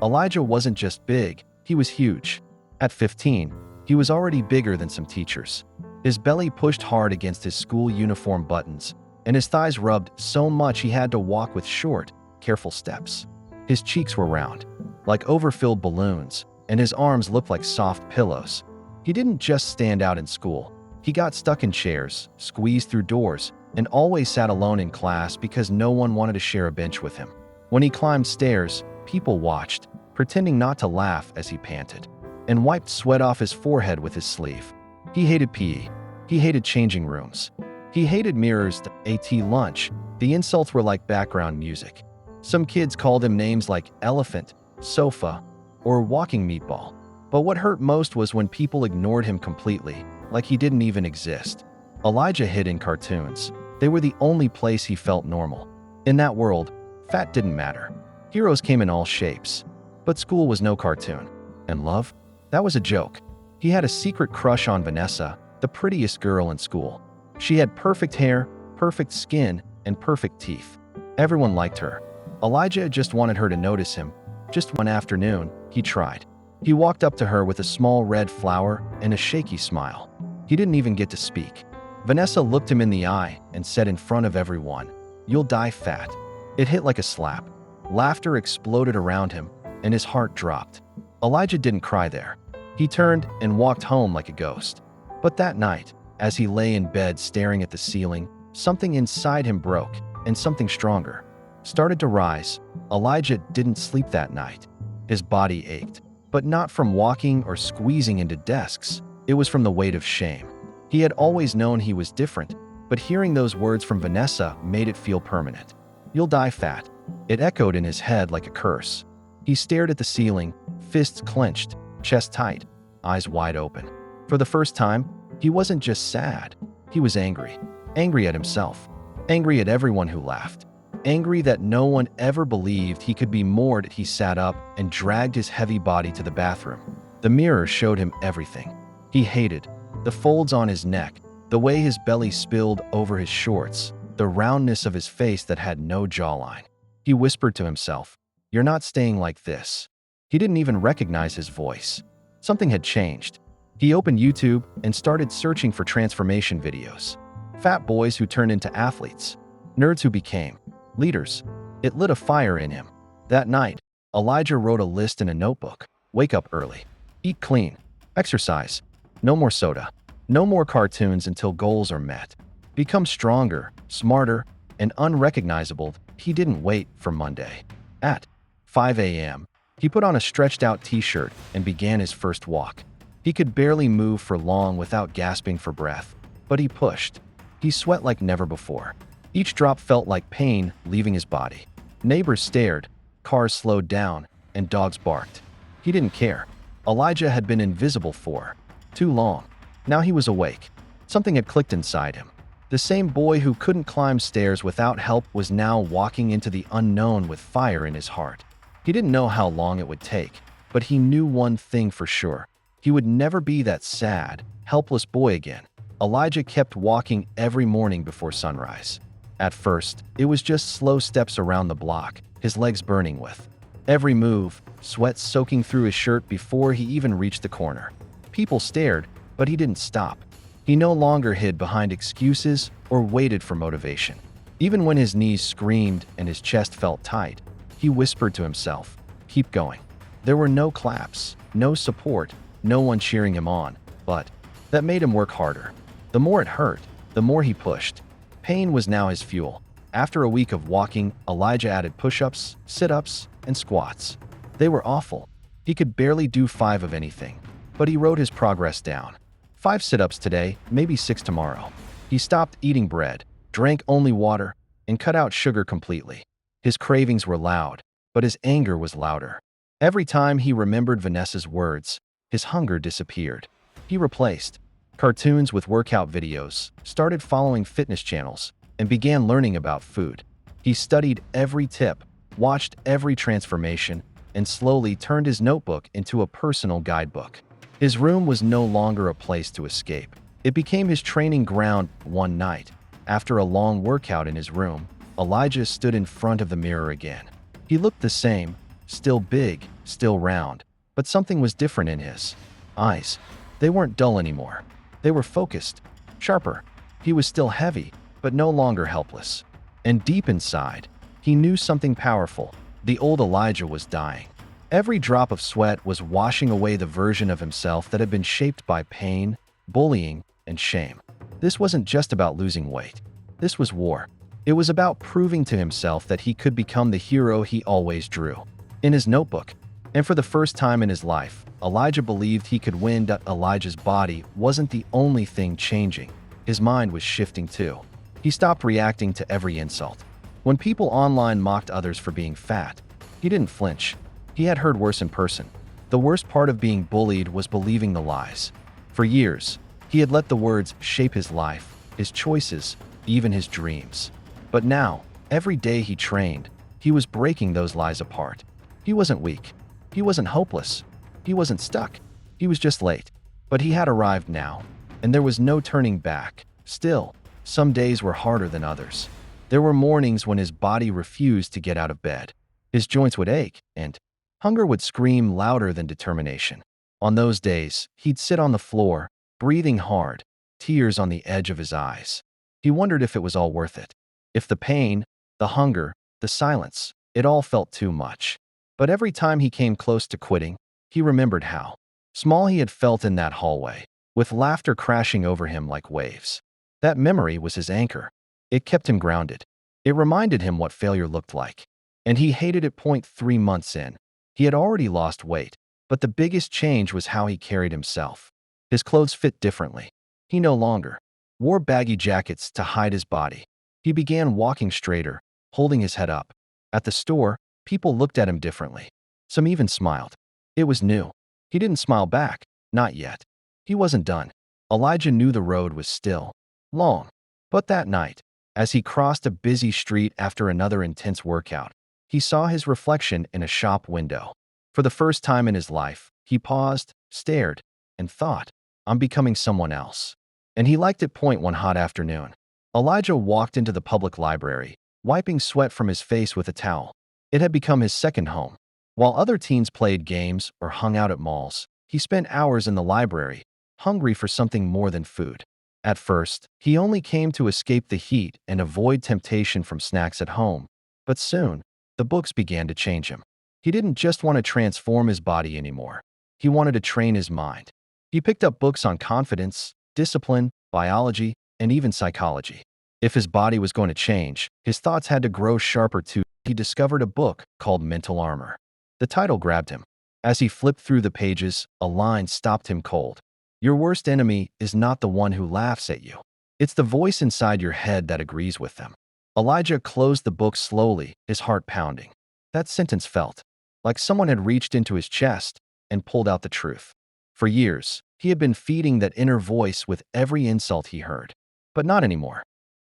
Elijah wasn't just big, he was huge. At 15, he was already bigger than some teachers. His belly pushed hard against his school uniform buttons, and his thighs rubbed so much he had to walk with short, careful steps. His cheeks were round, like overfilled balloons, and his arms looked like soft pillows. He didn't just stand out in school. He got stuck in chairs, squeezed through doors, and always sat alone in class because no one wanted to share a bench with him. When he climbed stairs, people watched, pretending not to laugh as he panted, and wiped sweat off his forehead with his sleeve. He hated PE. He hated changing rooms. He hated mirrors, AT lunch. The insults were like background music. Some kids called him names like elephant, sofa, or walking meatball. But what hurt most was when people ignored him completely, like he didn't even exist. Elijah hid in cartoons. They were the only place he felt normal. In that world, fat didn't matter. Heroes came in all shapes. But school was no cartoon. And love? That was a joke. He had a secret crush on Vanessa, the prettiest girl in school. She had perfect hair, perfect skin, and perfect teeth. Everyone liked her. Elijah just wanted her to notice him. Just one afternoon, he tried. He walked up to her with a small red flower and a shaky smile. He didn't even get to speak. Vanessa looked him in the eye and said in front of everyone, "You'll die fat." It hit like a slap. Laughter exploded around him, and his heart dropped. Elijah didn't cry there. He turned and walked home like a ghost. But that night, as he lay in bed staring at the ceiling, something inside him broke, and something stronger started to rise. Elijah didn't sleep that night. His body ached, but not from walking or squeezing into desks. It was from the weight of shame. He had always known he was different, but hearing those words from Vanessa made it feel permanent. "You'll die fat." It echoed in his head like a curse. He stared at the ceiling, fists clenched, chest tight, eyes wide open. For the first time, he wasn't just sad. He was angry. Angry at himself. Angry at everyone who laughed. Angry that no one ever believed he could be more. He sat up and dragged his heavy body to the bathroom. The mirror showed him everything he hated. The folds on his neck, the way his belly spilled over his shorts, the roundness of his face that had no jawline. He whispered to himself, "You're not staying like this." He didn't even recognize his voice. Something had changed. He opened YouTube and started searching for transformation videos. Fat boys who turned into athletes. Nerds who became leaders. It lit a fire in him. That night, Elijah wrote a list in a notebook. Wake up early. Eat clean. Exercise. No more soda. No more cartoons until goals are met. Become stronger, smarter, and unrecognizable. He didn't wait for Monday. At 5 a.m., he put on a stretched-out t-shirt and began his first walk. He could barely move for long without gasping for breath, but he pushed. He sweat like never before. Each drop felt like pain leaving his body. Neighbors stared, cars slowed down, and dogs barked. He didn't care. Elijah had been invisible for too long. Now he was awake. Something had clicked inside him. The same boy who couldn't climb stairs without help was now walking into the unknown with fire in his heart. He didn't know how long it would take, but he knew one thing for sure. He would never be that sad, helpless boy again. Elijah kept walking every morning before sunrise. At first, it was just slow steps around the block, his legs burning with every move, sweat soaking through his shirt before he even reached the corner. People stared, but he didn't stop. He no longer hid behind excuses or waited for motivation. Even when his knees screamed and his chest felt tight, he whispered to himself, "Keep going." There were no claps, no support, no one cheering him on, but that made him work harder. The more it hurt, the more he pushed. Pain was now his fuel. After a week of walking, Elijah added push-ups, sit-ups, and squats. They were awful. He could barely do 5 of anything, but he wrote his progress down. 5 sit-ups today, maybe 6 tomorrow. He stopped eating bread, drank only water, and cut out sugar completely. His cravings were loud, but his anger was louder. Every time he remembered Vanessa's words, his hunger disappeared. He replaced cartoons with workout videos, started following fitness channels, and began learning about food. He studied every tip, watched every transformation, and slowly turned his notebook into a personal guidebook. His room was no longer a place to escape. It became his training ground. One night, after a long workout in his room, Elijah stood in front of the mirror again. He looked the same, still big, still round, but something was different in his eyes. They weren't dull anymore. They were focused, sharper. He was still heavy, but no longer helpless. And deep inside, he knew something powerful. The old Elijah was dying. Every drop of sweat was washing away the version of himself that had been shaped by pain, bullying, and shame. This wasn't just about losing weight. This was war. It was about proving to himself that he could become the hero he always drew. In his notebook, and for the first time in his life, Elijah believed he could win. Elijah's body wasn't the only thing changing. His mind was shifting too. He stopped reacting to every insult. When people online mocked others for being fat, he didn't flinch. He had heard worse in person. The worst part of being bullied was believing the lies. For years, he had let the words shape his life, his choices, even his dreams. But now, every day he trained, he was breaking those lies apart. He wasn't weak. He wasn't hopeless. He wasn't stuck. He was just late. But he had arrived now, and there was no turning back. Still, some days were harder than others. There were mornings when his body refused to get out of bed. His joints would ache, and hunger would scream louder than determination. On those days, he'd sit on the floor, breathing hard, tears on the edge of his eyes. He wondered if it was all worth it. If the pain, the hunger, the silence, it all felt too much. But every time he came close to quitting, he remembered how small he had felt in that hallway, with laughter crashing over him like waves. That memory was his anchor. It kept him grounded. It reminded him what failure looked like. And he hated it. 3 months in, he had already lost weight, but the biggest change was how he carried himself. His clothes fit differently. He no longer wore baggy jackets to hide his body. He began walking straighter, holding his head up. At the store, people looked at him differently. Some even smiled. It was new. He didn't smile back, not yet. He wasn't done. Elijah knew the road was still long. But that night, as he crossed a busy street after another intense workout, he saw his reflection in a shop window. For the first time in his life, he paused, stared, and thought, "I'm becoming someone else." And he liked it. One hot afternoon, Elijah walked into the public library, wiping sweat from his face with a towel. It had become his second home. While other teens played games or hung out at malls, he spent hours in the library, hungry for something more than food. At first, he only came to escape the heat and avoid temptation from snacks at home. But soon, the books began to change him. He didn't just want to transform his body anymore. He wanted to train his mind. He picked up books on confidence, discipline, biology, and even psychology. If his body was going to change, his thoughts had to grow sharper too. He discovered a book called Mental Armor. The title grabbed him. As he flipped through the pages, a line stopped him cold. Your worst enemy is not the one who laughs at you. It's the voice inside your head that agrees with them. Elijah closed the book slowly, his heart pounding. That sentence felt like someone had reached into his chest and pulled out the truth. For years, he had been feeding that inner voice with every insult he heard. But not anymore.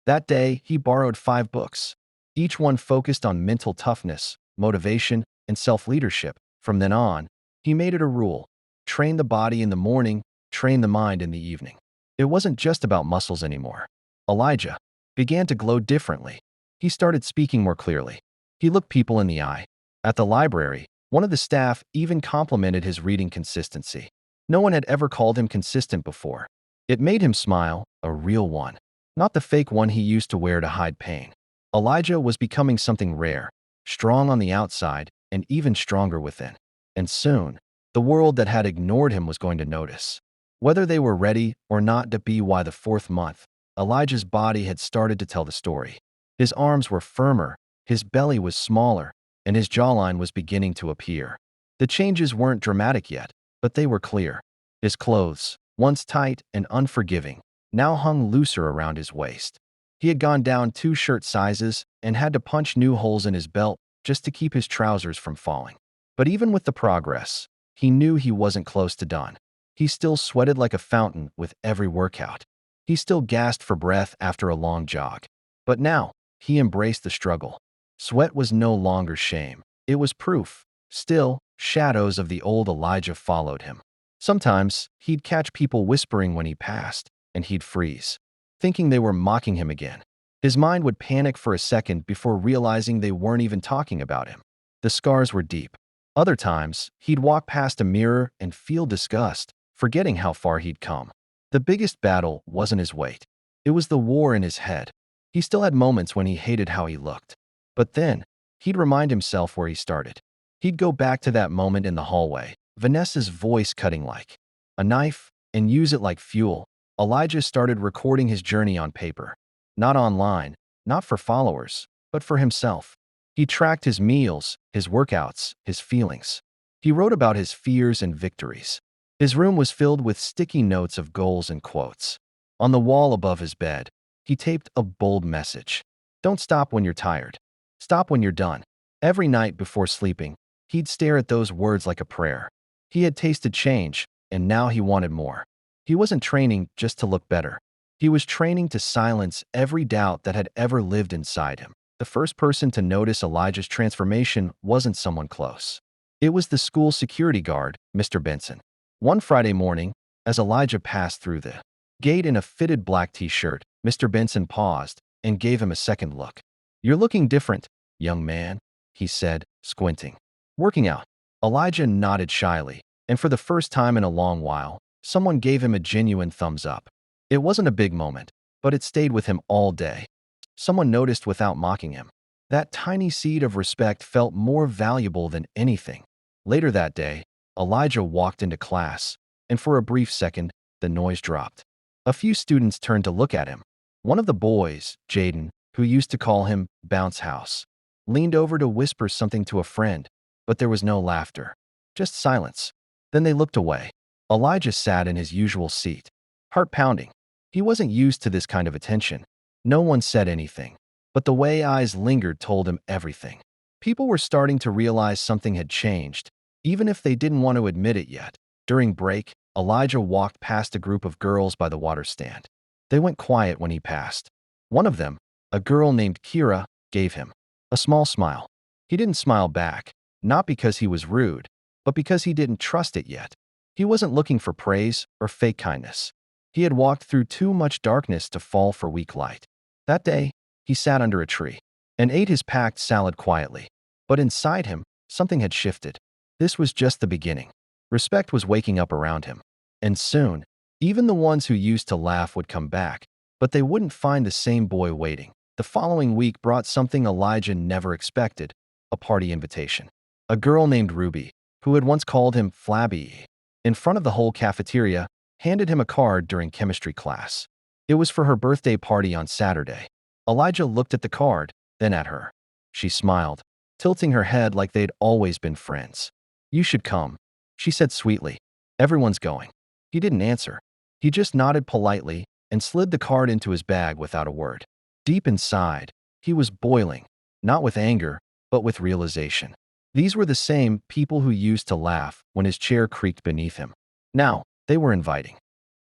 That day, he borrowed 5 books. Each one focused on mental toughness, motivation, and self-leadership. From then on, he made it a rule. Train the body in the morning, train the mind in the evening. It wasn't just about muscles anymore. Elijah began to glow differently. He started speaking more clearly. He looked people in the eye. At the library, one of the staff even complimented his reading consistency. No one had ever called him consistent before. It made him smile, a real one, not the fake one he used to wear to hide pain. Elijah was becoming something rare, strong on the outside and even stronger within. And soon, the world that had ignored him was going to notice. Whether they were ready or not to be. Why the 4th month, Elijah's body had started to tell the story. His arms were firmer, his belly was smaller, and his jawline was beginning to appear. The changes weren't dramatic yet, but they were clear. His clothes, once tight and unforgiving, now hung looser around his waist. He had gone down 2 shirt sizes and had to punch new holes in his belt just to keep his trousers from falling. But even with the progress, he knew he wasn't close to done. He still sweated like a fountain with every workout. He still gasped for breath after a long jog. But now, he embraced the struggle. Sweat was no longer shame. It was proof. Still, shadows of the old Elijah followed him. Sometimes, he'd catch people whispering when he passed, and he'd freeze, thinking they were mocking him again. His mind would panic for a second before realizing they weren't even talking about him. The scars were deep. Other times, he'd walk past a mirror and feel disgust, forgetting how far he'd come. The biggest battle wasn't his weight. It was the war in his head. He still had moments when he hated how he looked. But then, he'd remind himself where he started. He'd go back to that moment in the hallway, Vanessa's voice cutting like a knife, and use it like fuel. Elijah started recording his journey on paper. Not online, not for followers, but for himself. He tracked his meals, his workouts, his feelings. He wrote about his fears and victories. His room was filled with sticky notes of goals and quotes. On the wall above his bed, he taped a bold message. Don't stop when you're tired. Stop when you're done. Every night before sleeping, he'd stare at those words like a prayer. He had tasted change, and now he wanted more. He wasn't training just to look better. He was training to silence every doubt that had ever lived inside him. The first person to notice Elijah's transformation wasn't someone close. It was the school security guard, Mr. Benson. One Friday morning, as Elijah passed through the gate in a fitted black t-shirt, Mr. Benson paused and gave him a second look. "You're looking different, young man," he said, squinting. "Working out." Elijah nodded shyly, and for the first time in a long while, someone gave him a genuine thumbs up. It wasn't a big moment, but it stayed with him all day. Someone noticed without mocking him. That tiny seed of respect felt more valuable than anything. Later that day, Elijah walked into class, and for a brief second, the noise dropped. A few students turned to look at him. One of the boys, Jaden, who used to call him Bounce House, leaned over to whisper something to a friend, but there was no laughter, just silence. Then they looked away. Elijah sat in his usual seat, heart pounding. He wasn't used to this kind of attention. No one said anything, but the way eyes lingered told him everything. People were starting to realize something had changed, even if they didn't want to admit it yet. During break, Elijah walked past a group of girls by the water stand. They went quiet when he passed. One of them, a girl named Kira, gave him a small smile. He didn't smile back, not because he was rude, but because he didn't trust it yet. He wasn't looking for praise or fake kindness. He had walked through too much darkness to fall for weak light. That day, he sat under a tree and ate his packed salad quietly. But inside him, something had shifted. This was just the beginning. Respect was waking up around him. And soon, even the ones who used to laugh would come back, but they wouldn't find the same boy waiting. The following week brought something Elijah never expected, a party invitation. A girl named Ruby, who had once called him Flabby, in front of the whole cafeteria, handed him a card during chemistry class. It was for her birthday party on Saturday. Elijah looked at the card, then at her. She smiled, tilting her head like they'd always been friends. "You should come," she said sweetly. "Everyone's going." He didn't answer. He just nodded politely and slid the card into his bag without a word. Deep inside, he was boiling, not with anger, but with realization. These were the same people who used to laugh when his chair creaked beneath him. Now, they were inviting.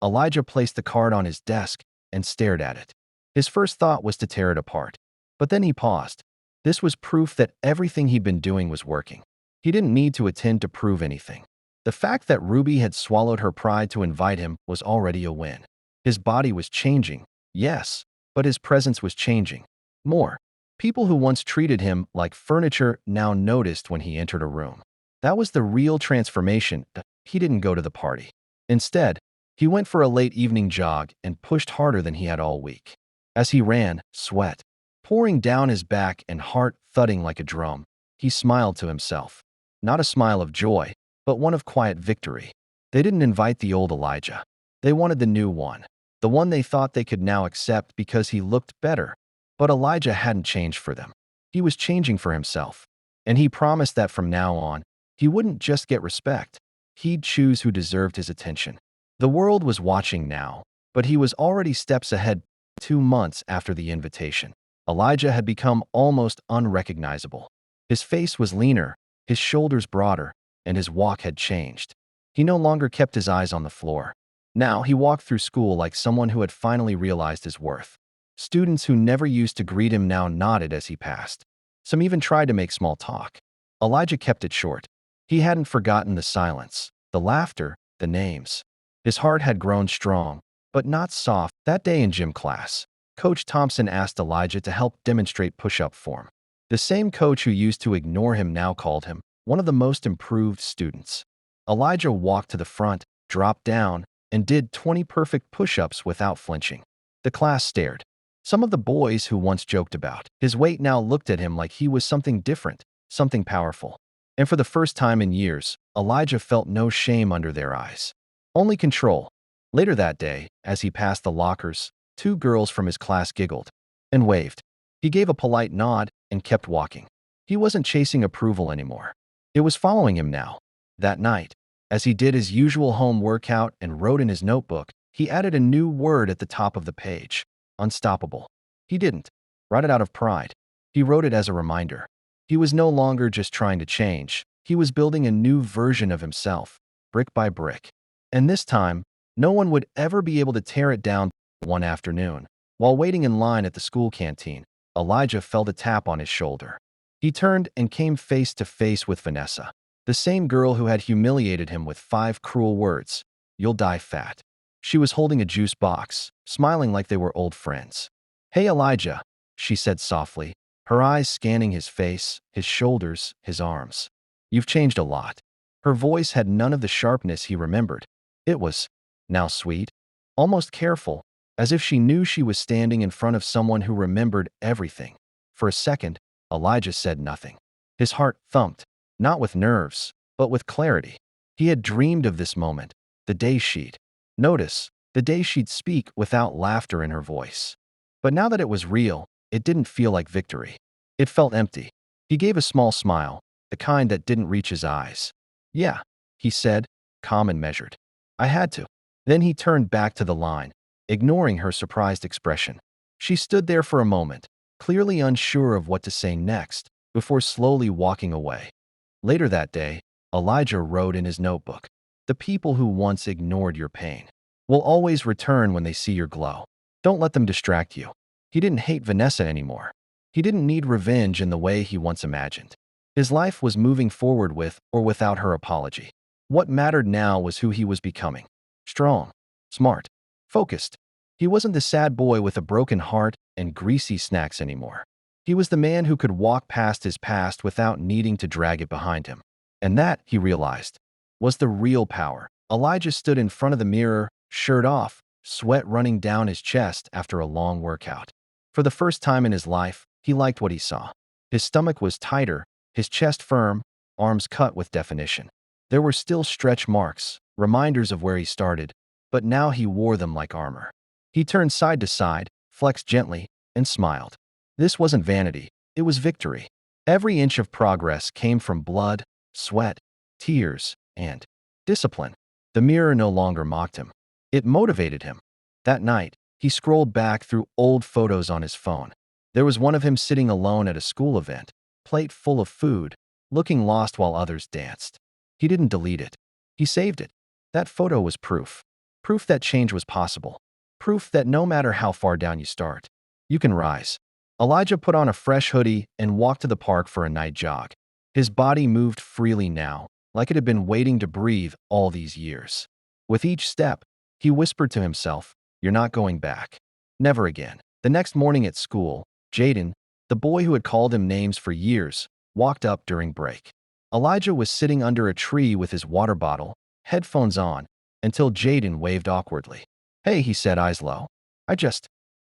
Elijah placed the card on his desk and stared at it. His first thought was to tear it apart. But then he paused. This was proof that everything he'd been doing was working. He didn't need to attend to prove anything. The fact that Ruby had swallowed her pride to invite him was already a win. His body was changing, yes, but his presence was changing. More. People who once treated him like furniture now noticed when he entered a room. That was the real transformation. He didn't go to the party. Instead, he went for a late evening jog and pushed harder than he had all week. As he ran, sweat pouring down his back and heart thudding like a drum, he smiled to himself. Not a smile of joy, but one of quiet victory. They didn't invite the old Elijah. They wanted the new one, the one they thought they could now accept because he looked better. But Elijah hadn't changed for them. He was changing for himself. And he promised that from now on, he wouldn't just get respect. He'd choose who deserved his attention. The world was watching now, but he was already steps ahead. 2 months after the invitation, Elijah had become almost unrecognizable. His face was leaner, his shoulders broader, and his walk had changed. He no longer kept his eyes on the floor. Now he walked through school like someone who had finally realized his worth. Students who never used to greet him now nodded as he passed. Some even tried to make small talk. Elijah kept it short. He hadn't forgotten the silence, the laughter, the names. His heart had grown strong, but not soft. That day in gym class, Coach Thompson asked Elijah to help demonstrate push-up form. The same coach who used to ignore him now called him one of the most improved students. Elijah walked to the front, dropped down, and did 20 perfect push-ups without flinching. The class stared. Some of the boys who once joked about his weight now looked at him like he was something different, something powerful. And for the first time in years, Elijah felt no shame under their eyes. Only control. Later that day, as he passed the lockers, 2 girls from his class giggled and waved. He gave a polite nod and kept walking. He wasn't chasing approval anymore. It was following him now. That night, as he did his usual home workout and wrote in his notebook, he added a new word at the top of the page: unstoppable. He didn't write it out of pride. He wrote it as a reminder. He was no longer just trying to change. He was building a new version of himself, brick by brick. And this time, no one would ever be able to tear it down. One afternoon, while waiting in line at the school canteen, Elijah felt a tap on his shoulder. He turned and came face to face with Vanessa, the same girl who had humiliated him with 5 cruel words. "You'll die fat." She was holding a juice box, smiling like they were old friends. "Hey, Elijah," she said softly, her eyes scanning his face, his shoulders, his arms. "You've changed a lot." Her voice had none of the sharpness he remembered. It was now sweet, almost careful, as if she knew she was standing in front of someone who remembered everything. For a second, Elijah said nothing. His heart thumped, not with nerves, but with clarity. He had dreamed of this moment, the day she'd notice, the day she'd speak without laughter in her voice. But now that it was real, it didn't feel like victory. It felt empty. He gave a small smile, the kind that didn't reach his eyes. "Yeah," he said, calm and measured. "I had to." Then he turned back to the line, ignoring her surprised expression. She stood there for a moment, clearly unsure of what to say next, before slowly walking away. Later that day, Elijah wrote in his notebook, "The people who once ignored your pain will always return when they see your glow. Don't let them distract you." He didn't hate Vanessa anymore. He didn't need revenge in the way he once imagined. His life was moving forward with or without her apology. What mattered now was who he was becoming. Strong, smart, focused. He wasn't the sad boy with a broken heart and greasy snacks anymore. He was the man who could walk past his past without needing to drag it behind him. And that, he realized, was the real power. Elijah stood in front of the mirror, shirt off, sweat running down his chest after a long workout. For the first time in his life, he liked what he saw. His stomach was tighter, his chest firm, arms cut with definition. There were still stretch marks, reminders of where he started, but now he wore them like armor. He turned side to side, flexed gently, and smiled. This wasn't vanity, it was victory. Every inch of progress came from blood, sweat, tears, and discipline. The mirror no longer mocked him. It motivated him. That night, he scrolled back through old photos on his phone. There was one of him sitting alone at a school event, plate full of food, looking lost while others danced. He didn't delete it. He saved it. That photo was proof. Proof that change was possible. Proof that no matter how far down you start, you can rise. Elijah put on a fresh hoodie and walked to the park for a night jog. His body moved freely now, like it had been waiting to breathe all these years. With each step, he whispered to himself, "You're not going back. Never again." The next morning at school, Jaden, the boy who had called him names for years, walked up during break. Elijah was sitting under a tree with his water bottle, headphones on, until Jaden waved awkwardly. "Hey," he said, eyes low.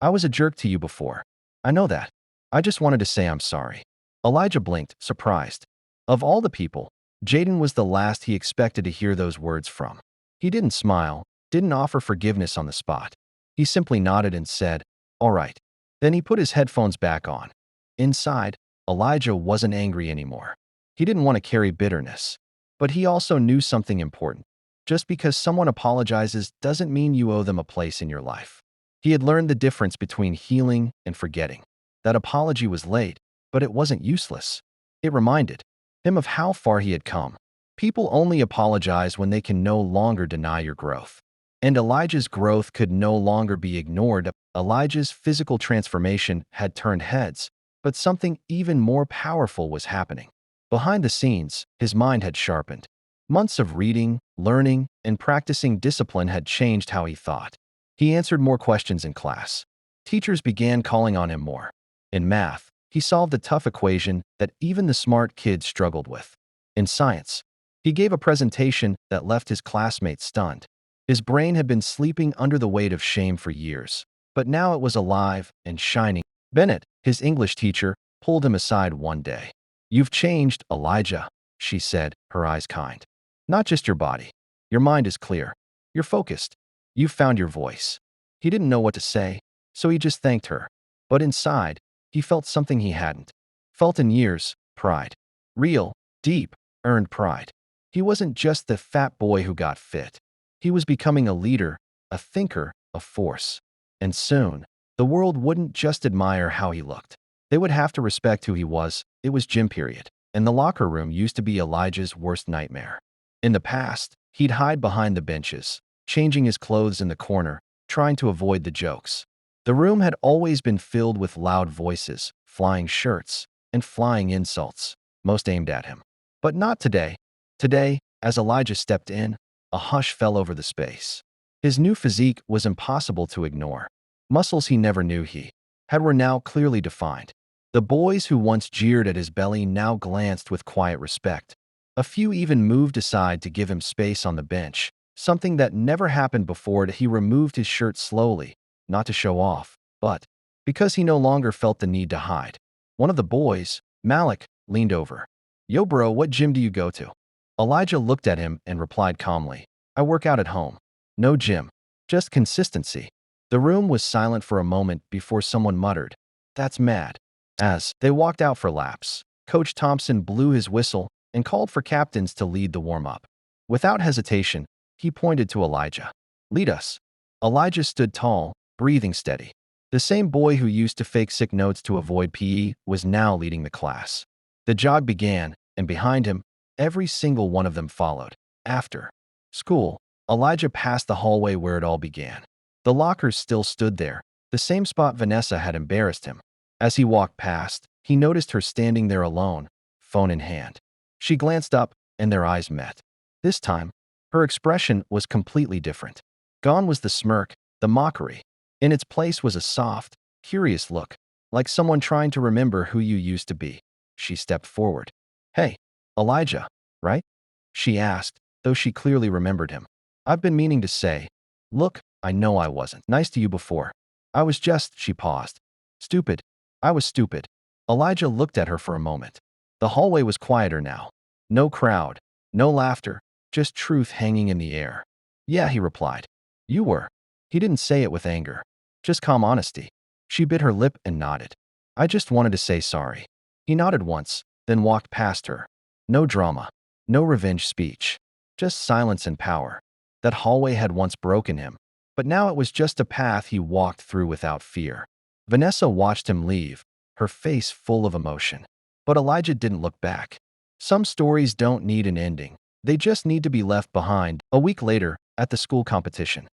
I was a jerk to you before. I know that. I just wanted to say I'm sorry." Elijah blinked, surprised. Of all the people, Jaden was the last he expected to hear those words from. He didn't smile, didn't offer forgiveness on the spot. He simply nodded and said, "All right." Then he put his headphones back on. Inside, Elijah wasn't angry anymore. He didn't want to carry bitterness. But he also knew something important. Just because someone apologizes doesn't mean you owe them a place in your life. He had learned the difference between healing and forgetting. That apology was late, but it wasn't useless. It reminded him of how far he had come. People only apologize when they can no longer deny your growth. And Elijah's growth could no longer be ignored. Elijah's physical transformation had turned heads, but something even more powerful was happening. Behind the scenes, his mind had sharpened. Months of reading, learning, and practicing discipline had changed how he thought. He answered more questions in class. Teachers began calling on him more. In math, he solved a tough equation that even the smart kids struggled with. in science. He gave a presentation that left his classmates stunned. His brain had been sleeping under the weight of shame for years, but now it was alive and shining. Bennett, his English teacher, pulled him aside one day. "You've changed, Elijah," she said, her eyes kind. "Not just your body. Your mind is clear. You're focused. You've found your voice." He didn't know what to say, so he just thanked her. But inside, he felt something he hadn't felt in years: pride. Real, deep, earned pride. He wasn't just the fat boy who got fit. He was becoming a leader, a thinker, a force. And soon, the world wouldn't just admire how he looked. They would have to respect who he was. It was gym period, and the locker room used to be Elijah's worst nightmare. In the past, he'd hide behind the benches, changing his clothes in the corner, trying to avoid the jokes. The room had always been filled with loud voices, flying shirts, and flying insults, most aimed at him. But not today. Today, as Elijah stepped in, a hush fell over the space. His new physique was impossible to ignore. Muscles he never knew he had were now clearly defined. The boys who once jeered at his belly now glanced with quiet respect. A few even moved aside to give him space on the bench, something that never happened before. He removed his shirt slowly, not to show off, but because he no longer felt the need to hide. One of the boys, Malik, leaned over. "Yo bro, what gym do you go to?" Elijah looked at him and replied calmly, "I work out at home. No gym. Just consistency." The room was silent for a moment before someone muttered, "That's mad." As they walked out for laps, Coach Thompson blew his whistle and called for captains to lead the warm-up. Without hesitation, he pointed to Elijah. "Lead us." Elijah stood tall, breathing steady. The same boy who used to fake sick notes to avoid PE was now leading the class. The jog began, and behind him, every single one of them followed. After school, Elijah passed the hallway where it all began. The lockers still stood there, the same spot Vanessa had embarrassed him. As he walked past, he noticed her standing there alone, phone in hand. She glanced up, and their eyes met. This time, her expression was completely different. Gone was the smirk, the mockery. In its place was a soft, curious look, like someone trying to remember who you used to be. She stepped forward. "Hey, Elijah, right?" she asked, though she clearly remembered him. "I've been meaning to say, look, I know I wasn't nice to you before. I was just," she paused. "Stupid. I was stupid." Elijah looked at her for a moment. The hallway was quieter now. No crowd, no laughter, just truth hanging in the air. "Yeah," he replied. "You were." He didn't say it with anger, just calm honesty. She bit her lip and nodded. "I just wanted to say sorry." He nodded once, then walked past her. No drama, no revenge speech, just silence and power. That hallway had once broken him, but now it was just a path he walked through without fear. Vanessa watched him leave, her face full of emotion. But Elijah didn't look back. Some stories don't need an ending. They just need to be left behind. A week later, at the school competition,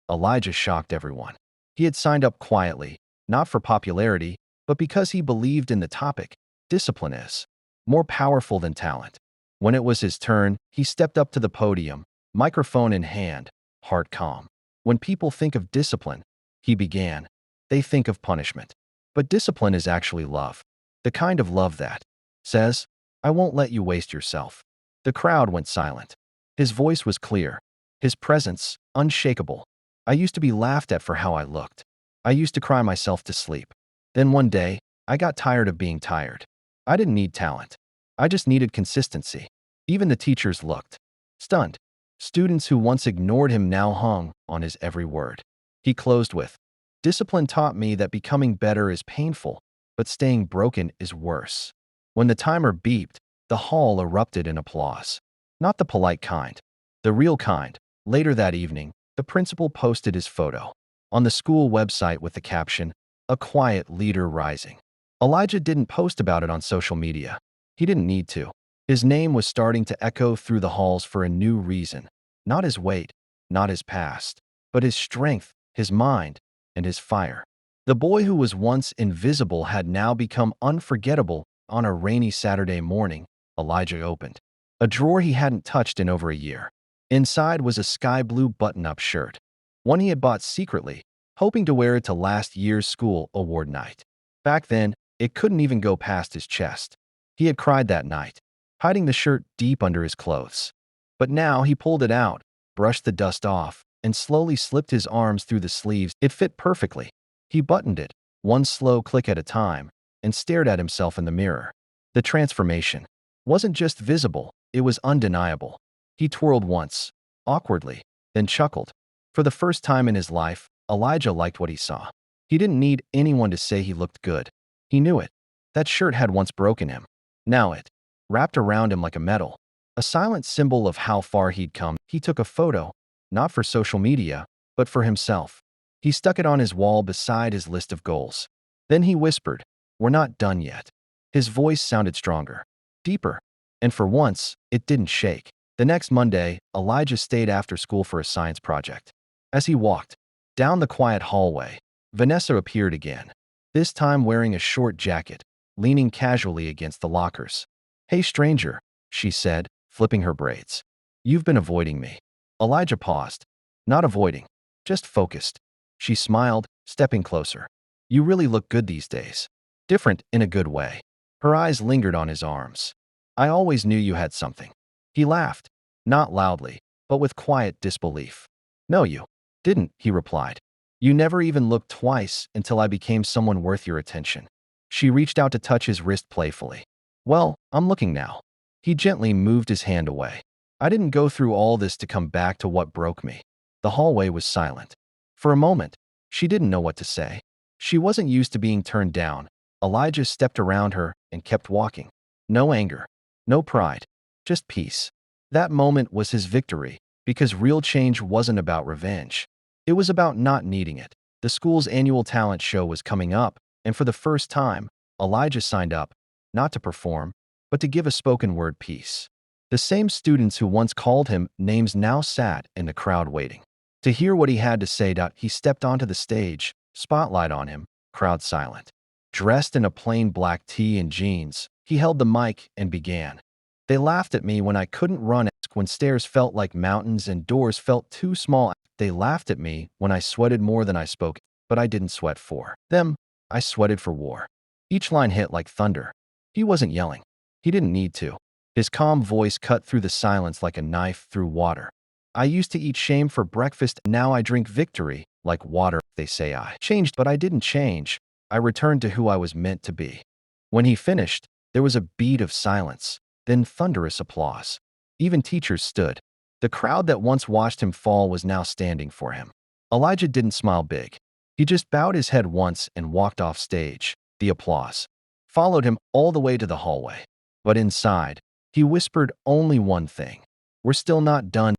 Elijah shocked everyone. He had signed up quietly, not for popularity, but because he believed in the topic. Discipline is more powerful than talent. When it was his turn, he stepped up to the podium, microphone in hand, heart calm. When people think of discipline, he began, they think of punishment. But discipline is actually love. The kind of love that says, "I won't let you waste yourself." The crowd went silent. His voice was clear, his presence unshakable. "I used to be laughed at for how I looked. I used to cry myself to sleep. Then one day, I got tired of being tired. I didn't need talent. I just needed consistency." Even the teachers looked stunned. Students who once ignored him now hung on his every word. He closed with, "Discipline taught me that becoming better is painful, but staying broken is worse." When the timer beeped, the hall erupted in applause. Not the polite kind, the real kind. Later that evening, the principal posted his photo on the school website with the caption, "A quiet leader rising." Elijah didn't post about it on social media. He didn't need to. His name was starting to echo through the halls for a new reason. Not his weight, not his past, but his strength, his mind, and his fire. The boy who was once invisible had now become unforgettable. On a rainy Saturday morning, Elijah opened a drawer he hadn't touched in over a year. Inside was a sky blue button-up shirt, one he had bought secretly, hoping to wear it to last year's school award night. Back then, it couldn't even go past his chest. He had cried that night. hiding the shirt deep under his clothes. But now he pulled it out, brushed the dust off, and slowly slipped his arms through the sleeves. It fit perfectly. He buttoned it, one slow click at a time, and stared at himself in the mirror. The transformation wasn't just visible, it was undeniable. He twirled once, awkwardly, then chuckled. For the first time in his life, Elijah liked what he saw. He didn't need anyone to say he looked good. He knew it. That shirt had once broken him. Now it wrapped around him like a medal, a silent symbol of how far he'd come. He took a photo, not for social media, but for himself. He stuck it on his wall beside his list of goals. Then he whispered, "We're not done yet." His voice sounded stronger, deeper, and for once, it didn't shake. The next Monday, Elijah stayed after school for a science project. As he walked down the quiet hallway, Vanessa appeared again, this time wearing a short jacket, leaning casually against the lockers. "Hey, stranger," she said, flipping her braids. "You've been avoiding me." Elijah paused. "Not avoiding, just focused." She smiled, stepping closer. "You really look good these days. Different in a good way." Her eyes lingered on his arms. "I always knew you had something." He laughed, not loudly, but with quiet disbelief. "No, you didn't," he replied. "You never even looked twice until I became someone worth your attention." She reached out to touch his wrist playfully. "Well, I'm looking now." He gently moved his hand away. "I didn't go through all this to come back to what broke me." The hallway was silent. For a moment, she didn't know what to say. She wasn't used to being turned down. Elijah stepped around her and kept walking. No anger, no pride, just peace. That moment was his victory, because real change wasn't about revenge. It was about not needing it. The school's annual talent show was coming up, and for the first time, Elijah signed up, not to perform, but to give a spoken word piece. The same students who once called him names now sat in the crowd waiting to hear what he had to say. He stepped onto the stage, spotlight on him, crowd silent. Dressed in a plain black tee and jeans, he held the mic and began. "They laughed at me when I couldn't run, when stairs felt like mountains and doors felt too small. They laughed at me when I sweated more than I spoke, but I didn't sweat for them. I sweated for war." Each line hit like thunder. He wasn't yelling. He didn't need to. His calm voice cut through the silence like a knife through water. "I used to eat shame for breakfast. Now I drink victory like water. They say I changed, but I didn't change. I returned to who I was meant to be." When he finished, there was a beat of silence, then thunderous applause. Even teachers stood. The crowd that once watched him fall was now standing for him. Elijah didn't smile big. He just bowed his head once and walked off stage. The applause followed him all the way to the hallway. But inside, he whispered only one thing. "We're still not done."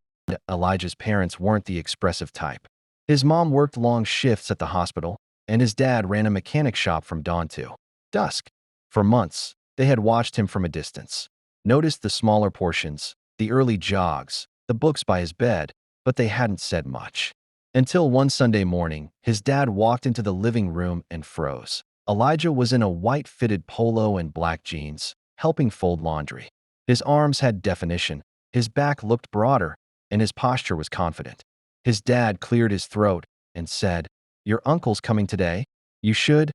Elijah's parents weren't the expressive type. His mom worked long shifts at the hospital, and his dad ran a mechanic shop from dawn to dusk. For months, they had watched him from a distance, noticed the smaller portions, the early jogs, the books by his bed, but they hadn't said much. Until one Sunday morning, his dad walked into the living room and froze. Elijah was in a white fitted polo and black jeans, helping fold laundry. His arms had definition, his back looked broader, and his posture was confident. His dad cleared his throat and said, "Your uncle's coming today? You should,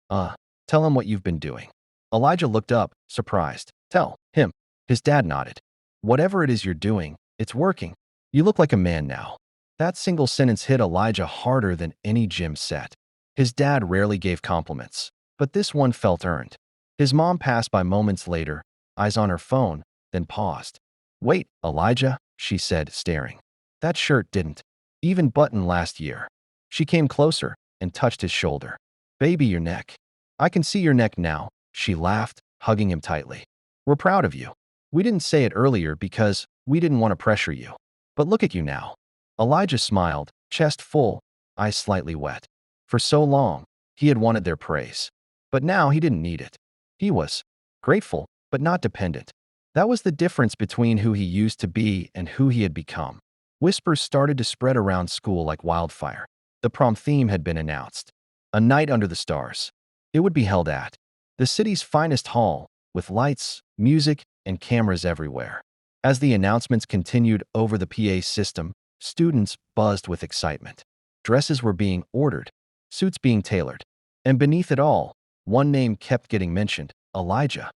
tell him what you've been doing." Elijah looked up, surprised. "Tell him." His dad nodded. "Whatever it is you're doing, it's working. You look like a man now." That single sentence hit Elijah harder than any gym set. His dad rarely gave compliments, but this one felt earned. His mom passed by moments later, eyes on her phone, then paused. "Wait, Elijah," she said, staring. "That shirt didn't even button last year." She came closer and touched his shoulder. "Baby, your neck. I can see your neck now." She laughed, hugging him tightly. "We're proud of you. We didn't say it earlier because we didn't want to pressure you. But look at you now." Elijah smiled, chest full, eyes slightly wet. For so long, he had wanted their praise. But now he didn't need it. He was grateful, but not dependent. That was the difference between who he used to be and who he had become. Whispers started to spread around school like wildfire. The prom theme had been announced. A night under the stars. It would be held at the city's finest hall, with lights, music, and cameras everywhere. As the announcements continued over the PA system, students buzzed with excitement. Dresses were being ordered, suits being tailored, and beneath it all, one name kept getting mentioned: Elijah.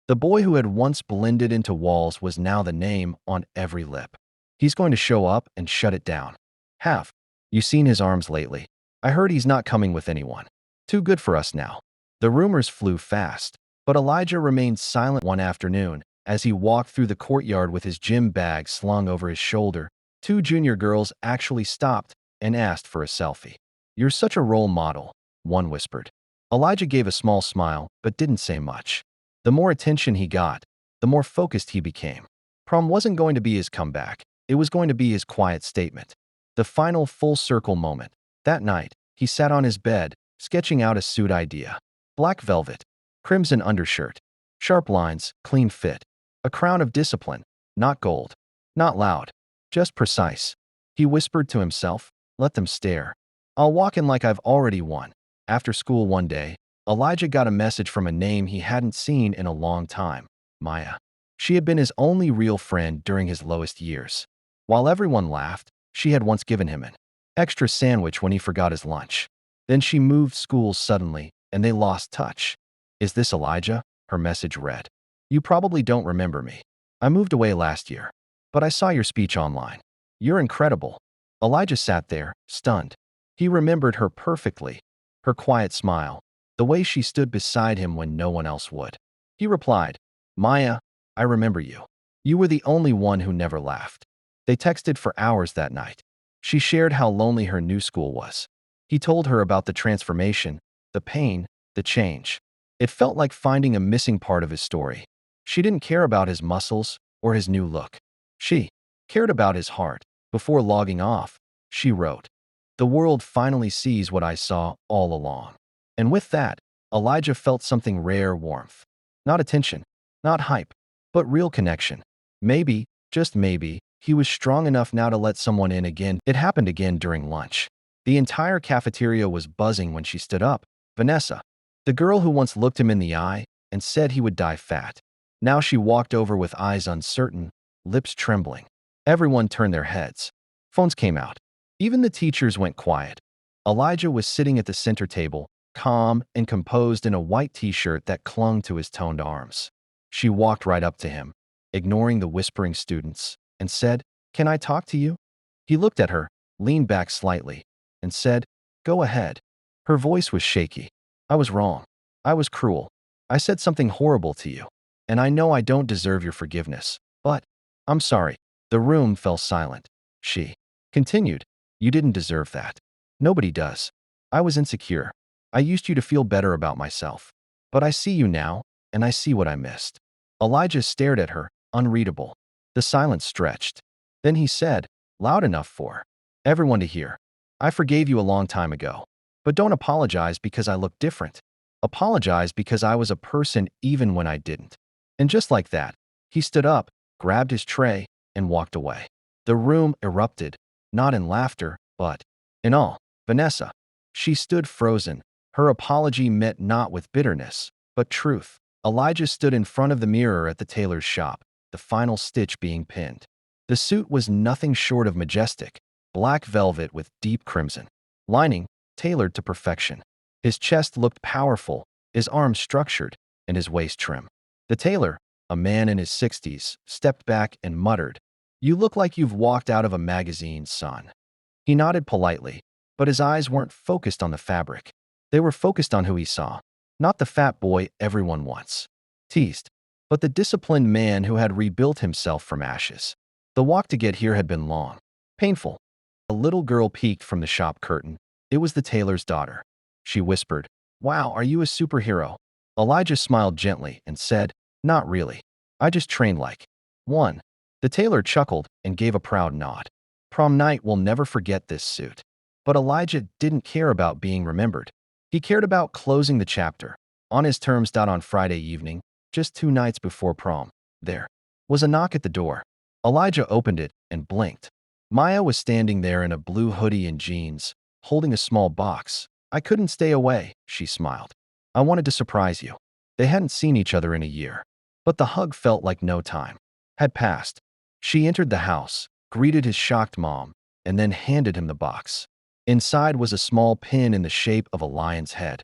The boy who had once blended into walls was now the name on every lip. He's going to show up and shut it down. Have you seen his arms lately? I heard he's not coming with anyone. Too good for us now. The rumors flew fast, but Elijah remained silent one afternoon as he walked through the courtyard with his gym bag slung over his shoulder. Two junior girls actually stopped and asked for a selfie. You're such a role model, one whispered. Elijah gave a small smile but didn't say much. The more attention he got, the more focused he became. Prom wasn't going to be his comeback. It was going to be his quiet statement. The final full-circle moment. That night, he sat on his bed, sketching out a suit idea. Black velvet, crimson undershirt, sharp lines, clean fit. A crown of discipline, not gold, not loud, just precise. He whispered to himself, let them stare. I'll walk in like I've already won. After school one day, Elijah got a message from a name he hadn't seen in a long time, Maya. She had been his only real friend during his lowest years. While everyone laughed, she had once given him an extra sandwich when he forgot his lunch. Then she moved schools suddenly, and they lost touch. Is this Elijah? Her message read. You probably don't remember me. I moved away last year, but I saw your speech online. You're incredible. Elijah sat there, stunned. He remembered her perfectly. Her quiet smile, the way she stood beside him when no one else would. He replied, Maya, I remember you. You were the only one who never laughed. They texted for hours that night. She shared how lonely her new school was. He told her about the transformation, the pain, the change. It felt like finding a missing part of his story. She didn't care about his muscles or his new look. She cared about his heart. Before logging off, she wrote, The world finally sees what I saw all along. And with that, Elijah felt something rare warmth. Not attention, not hype, but real connection. Maybe, just maybe, he was strong enough now to let someone in again. It happened again during lunch. The entire cafeteria was buzzing when she stood up. Vanessa, the girl who once looked him in the eye and said he would die fat. Now she walked over with eyes uncertain, lips trembling. Everyone turned their heads. Phones came out. Even the teachers went quiet. Elijah was sitting at the center table, calm and composed in a white t-shirt that clung to his toned arms. She walked right up to him, ignoring the whispering students, and said, Can I talk to you? He looked at her, leaned back slightly, and said, Go ahead. Her voice was shaky. I was wrong. I was cruel. I said something horrible to you. And I know I don't deserve your forgiveness, but I'm sorry. The room fell silent. She continued, You didn't deserve that. Nobody does. I was insecure. I used you to feel better about myself. But I see you now, and I see what I missed. Elijah stared at her, unreadable. The silence stretched. Then he said, loud enough for everyone to hear, I forgave you a long time ago. But don't apologize because I look different. Apologize because I was a person even when I didn't. And just like that, he stood up, grabbed his tray, and walked away. The room erupted, not in laughter, but in awe. Vanessa. She stood frozen. Her apology met not with bitterness, but truth. Elijah stood in front of the mirror at the tailor's shop, the final stitch being pinned. The suit was nothing short of majestic, black velvet with deep crimson lining, tailored to perfection. His chest looked powerful, his arms structured, and his waist trim. The tailor, a man in his 60s, stepped back and muttered, You look like you've walked out of a magazine, son. He nodded politely, but his eyes weren't focused on the fabric. They were focused on who he saw. Not the fat boy everyone once teased, but the disciplined man who had rebuilt himself from ashes. The walk to get here had been long, painful. A little girl peeked from the shop curtain. It was the tailor's daughter. She whispered, Wow, are you a superhero? Elijah smiled gently and said, Not really. I just trained like one. The tailor chuckled and gave a proud nod. Prom night will never forget this suit. But Elijah didn't care about being remembered. He cared about closing the chapter, on his terms. On Friday evening, just 2 nights before prom, there was a knock at the door. Elijah opened it and blinked. Maya was standing there in a blue hoodie and jeans, holding a small box. I couldn't stay away, she smiled. I wanted to surprise you. They hadn't seen each other in a year, but the hug felt like no time had passed. She entered the house, greeted his shocked mom, and then handed him the box. Inside was a small pin in the shape of a lion's head.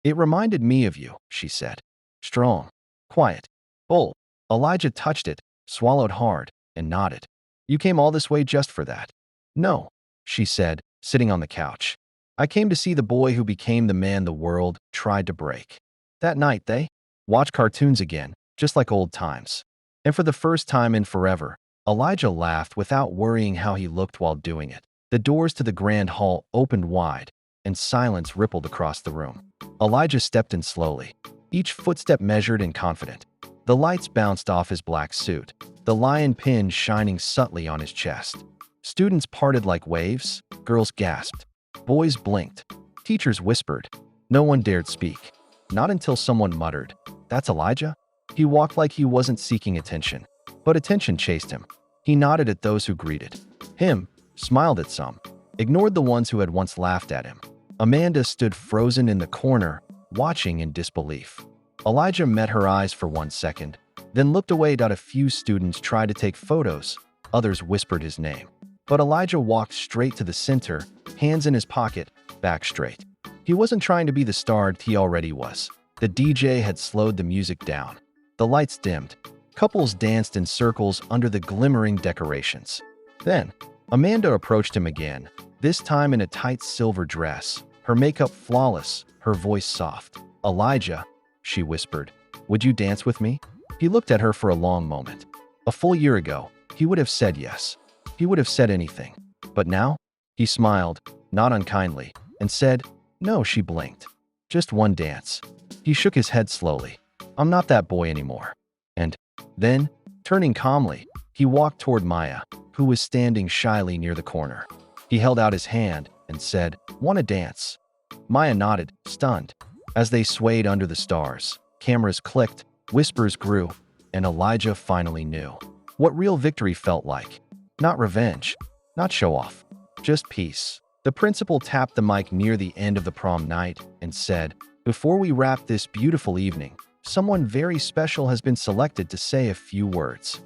It reminded me of you, she said. Strong, quiet, Bull. Elijah touched it, swallowed hard, and nodded. You came all this way just for that? No, she said, sitting on the couch. I came to see the boy who became the man the world tried to break. That night they watched cartoons again, just like old times. And for the first time in forever, Elijah laughed without worrying how he looked while doing it. The doors to the grand hall opened wide, and silence rippled across the room. Elijah stepped in slowly, each footstep measured and confident. The lights bounced off his black suit, the lion pin shining subtly on his chest. Students parted like waves, girls gasped, boys blinked, teachers whispered. No one dared speak. Not until someone muttered, "That's Elijah?" He walked like he wasn't seeking attention, but attention chased him. He nodded at those who greeted him, smiled at some, ignored the ones who had once laughed at him. Amanda stood frozen in the corner, watching in disbelief. Elijah met her eyes for 1 second, then looked away. A few students tried to take photos, others whispered his name. But Elijah walked straight to the center, hands in his pocket, back straight. He wasn't trying to be the star he already was. The DJ had slowed the music down. The lights dimmed. Couples danced in circles under the glimmering decorations. Then, Amanda approached him again, this time in a tight silver dress, her makeup flawless, her voice soft. "Elijah," she whispered, "would you dance with me?" He looked at her for a long moment. A full year ago, he would have said yes. He would have said anything. But now, he smiled, not unkindly, and said, "No." She blinked. "Just one dance." He shook his head slowly. "I'm not that boy anymore." And then, turning calmly, he walked toward Maya, who was standing shyly near the corner. He held out his hand and said, "Want to dance?" Maya nodded, stunned. As they swayed under the stars, cameras clicked, whispers grew, and Elijah finally knew what real victory felt like. Not revenge, not show-off, just peace. The principal tapped the mic near the end of the prom night and said, "Before we wrap this beautiful evening, someone very special has been selected to say a few words."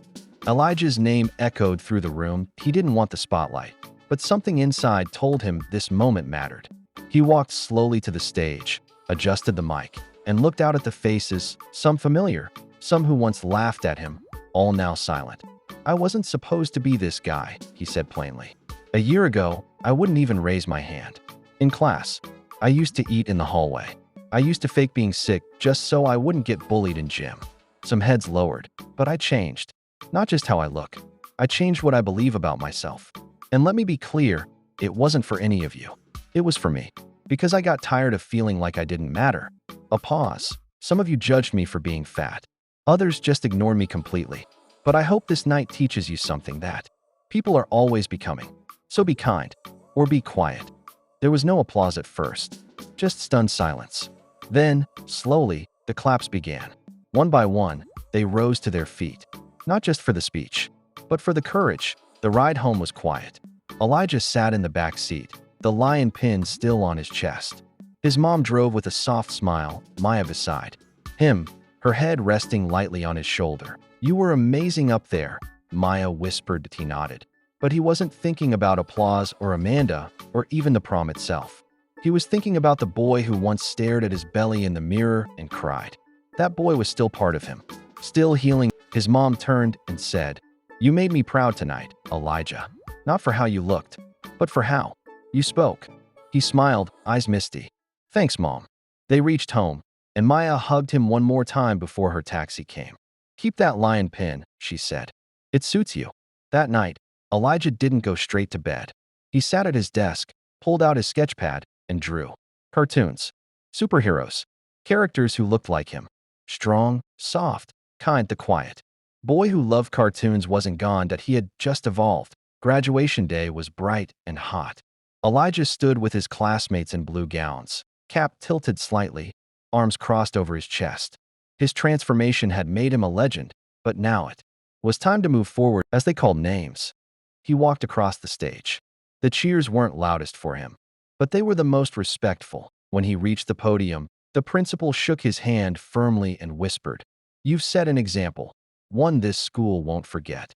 Elijah's name echoed through the room. He didn't want the spotlight, but something inside told him this moment mattered. He walked slowly to the stage, adjusted the mic, and looked out at the faces, some familiar, some who once laughed at him, all now silent. "I wasn't supposed to be this guy," he said plainly. "A year ago, I wouldn't even raise my hand. In class, I used to eat in the hallway. I used to fake being sick just so I wouldn't get bullied in gym." Some heads lowered, but I changed. Not just how I look. I changed what I believe about myself. And let me be clear, it wasn't for any of you. It was for me. Because I got tired of feeling like I didn't matter. A pause. Some of you judged me for being fat. Others just ignored me completely. But I hope this night teaches you something that people are always becoming. So be kind. Or be quiet. There was no applause at first. Just stunned silence. Then, slowly, the claps began. One by one, they rose to their feet. Not just for the speech, but for the courage. The ride home was quiet. Elijah sat in the back seat, the lion pin still on his chest. His mom drove with a soft smile, Maya beside him, her head resting lightly on his shoulder. "You were amazing up there," Maya whispered. He nodded. But he wasn't thinking about applause or Amanda or even the prom itself. He was thinking about the boy who once stared at his belly in the mirror and cried. That boy was still part of him, still healing. His mom turned and said, "You made me proud tonight, Elijah. Not for how you looked, but for how you spoke." He smiled, eyes misty. "Thanks, Mom." They reached home, and Maya hugged him one more time before her taxi came. "Keep that lion pin," she said. "It suits you." That night, Elijah didn't go straight to bed. He sat at his desk, pulled out his sketchpad, and drew cartoons. Superheroes. Characters who looked like him. Strong, soft, kind. The quiet boy who loved cartoons wasn't gone, that he had just evolved. Graduation day was bright and hot. Elijah stood with his classmates in blue gowns, cap tilted slightly, arms crossed over his chest. His transformation had made him a legend, but now it was time to move forward. As they called names, he walked across the stage. The cheers weren't loudest for him, but they were the most respectful. When he reached the podium, the principal shook his hand firmly and whispered, "You've set an example, one this school won't forget."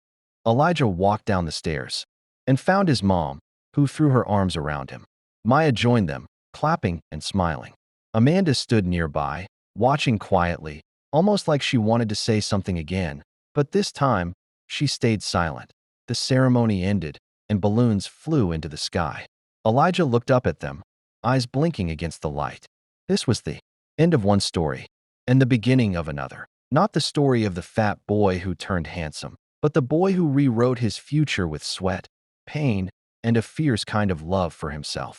Elijah walked down the stairs and found his mom, who threw her arms around him. Maya joined them, clapping and smiling. Amanda stood nearby, watching quietly, almost like she wanted to say something again, but this time, she stayed silent. The ceremony ended, and balloons flew into the sky. Elijah looked up at them, eyes blinking against the light. This was the end of one story, and the beginning of another. Not the story of the fat boy who turned handsome, but the boy who rewrote his future with sweat, pain, and a fierce kind of love for himself.